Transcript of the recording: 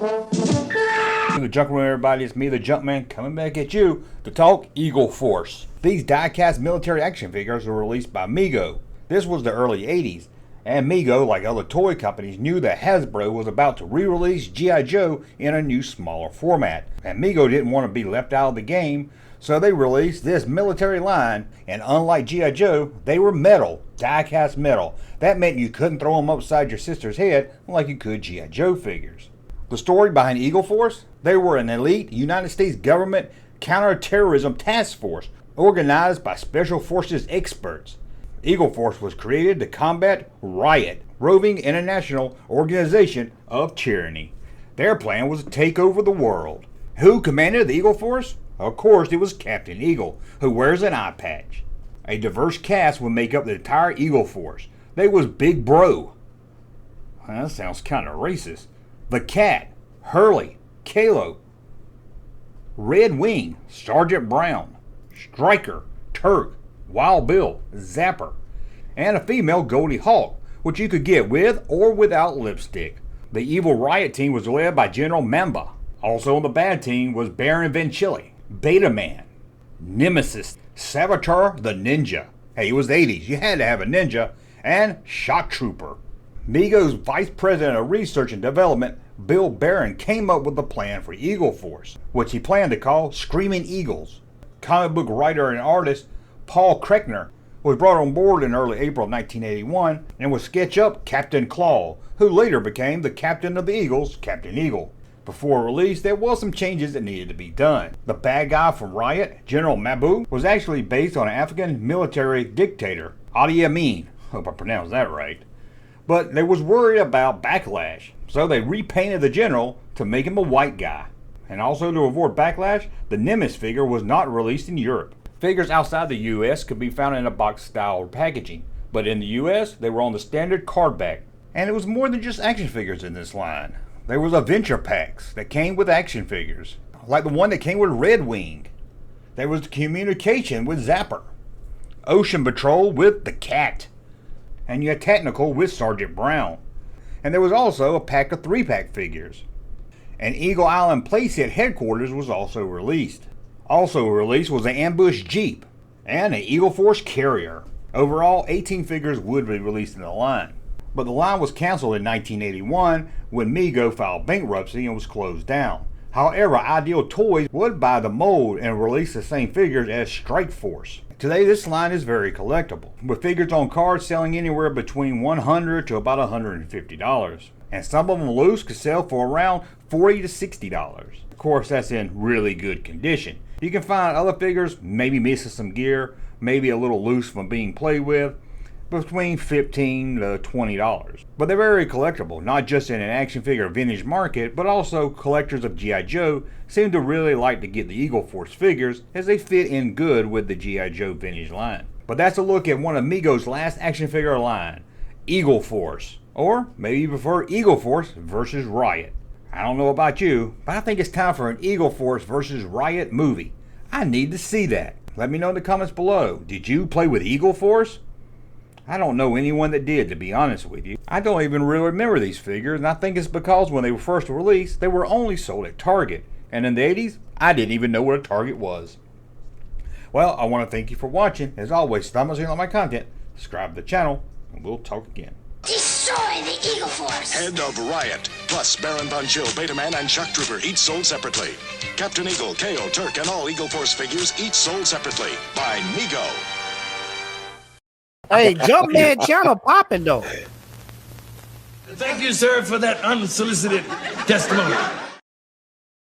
The Junkman, everybody, it's me, the Junkman, coming back at you to talk Eagle Force. These die-cast military action figures were released by Mego. This was the early 80s, and Mego, like other toy companies, knew that Hasbro was about to re-release G.I. Joe in a new, smaller format. And Mego didn't want to be left out of the game, so they released this military line, and unlike G.I. Joe, they were metal, die-cast metal. That meant you couldn't throw them upside your sister's head like you could G.I. Joe figures. The story behind Eagle Force? They were an elite United States government counterterrorism task force organized by Special Forces experts. Eagle Force was created to combat Riot, roving international organization of tyranny. Their plan was to take over the world. Who commanded the Eagle Force? Of course, it was Captain Eagle, who wears an eye patch. A diverse cast would make up the entire Eagle Force. They was Big Bro. That sounds kind of racist. The Cat, Hurley, Kalo, Red Wing, Sergeant Brown, Striker, Turk, Wild Bill, Zapper, and a female Goldie Hawk, which you could get with or without lipstick. The evil Riot team was led by General Mamba. Also on the bad team was Baron Venchili, Beta Man, Nemesis, Saboteur the Ninja. Hey, it was the 80s, you had to have a ninja, and Shock Trooper. Mego's Vice President of Research and Development, Bill Barron, came up with a plan for Eagle Force, which he planned to call Screaming Eagles. Comic book writer and artist Paul Kreckner was brought on board in early April 1981 and would sketch up Captain Claw, who later became the captain of the Eagles, Captain Eagle. Before release, there was some changes that needed to be done. The bad guy from Riot, General Mabu, was actually based on an African military dictator, Idi Amin. Hope I pronounced that right. But they was worried about backlash, so they repainted the general to make him a white guy. And also to avoid backlash, the Nemesis figure was not released in Europe. Figures outside the US could be found in a box style packaging, but in the US they were on the standard card back. And it was more than just action figures in this line. There was adventure packs that came with action figures, like the one that came with Red Wing. There was communication with Zapper, Ocean Patrol with the Cat, and you had Technical with Sergeant Brown. And there was also a pack of 3-pack figures. And Eagle Island playset headquarters was also released. Also released was an ambush Jeep and an Eagle Force carrier. Overall, 18 figures would be released in the line. But the line was canceled in 1981 when Mego filed bankruptcy and was closed down. However, Ideal Toys would buy the mold and release the same figures as Strike Force. Today this line is very collectible, with figures on cards selling anywhere between $100 to about $150. And some of them loose could sell for around $40 to $60. Of course, that's in really good condition. You can find other figures maybe missing some gear, maybe a little loose from being played with, between $15 to $20. But they're very collectible, not just in an action figure vintage market, but also collectors of G.I. Joe seem to really like to get the Eagle Force figures as they fit in good with the G.I. Joe vintage line. But that's a look at one of Mego's last action figure line, Eagle Force. Or maybe you prefer Eagle Force versus Riot. I don't know about you, but I think it's time for an Eagle Force versus Riot movie. I need to see that. Let me know in the comments below. Did you play with Eagle Force? I don't know anyone that did, to be honest with you. I don't even really remember these figures, and I think it's because when they were first released, they were only sold at Target. And in the 80s, I didn't even know what a Target was. Well, I want to thank you for watching. As always, thumbs up on my content, subscribe to the channel, and we'll talk again. Destroy the Eagle Force! Head of Riot, plus Baron Von Schill, Beta Man, and Shock Trooper, each sold separately. Captain Eagle, KO, Turk, and all Eagle Force figures, each sold separately. By Mego. Hey, Junkman channel popping though. Thank you, sir, for that unsolicited testimony.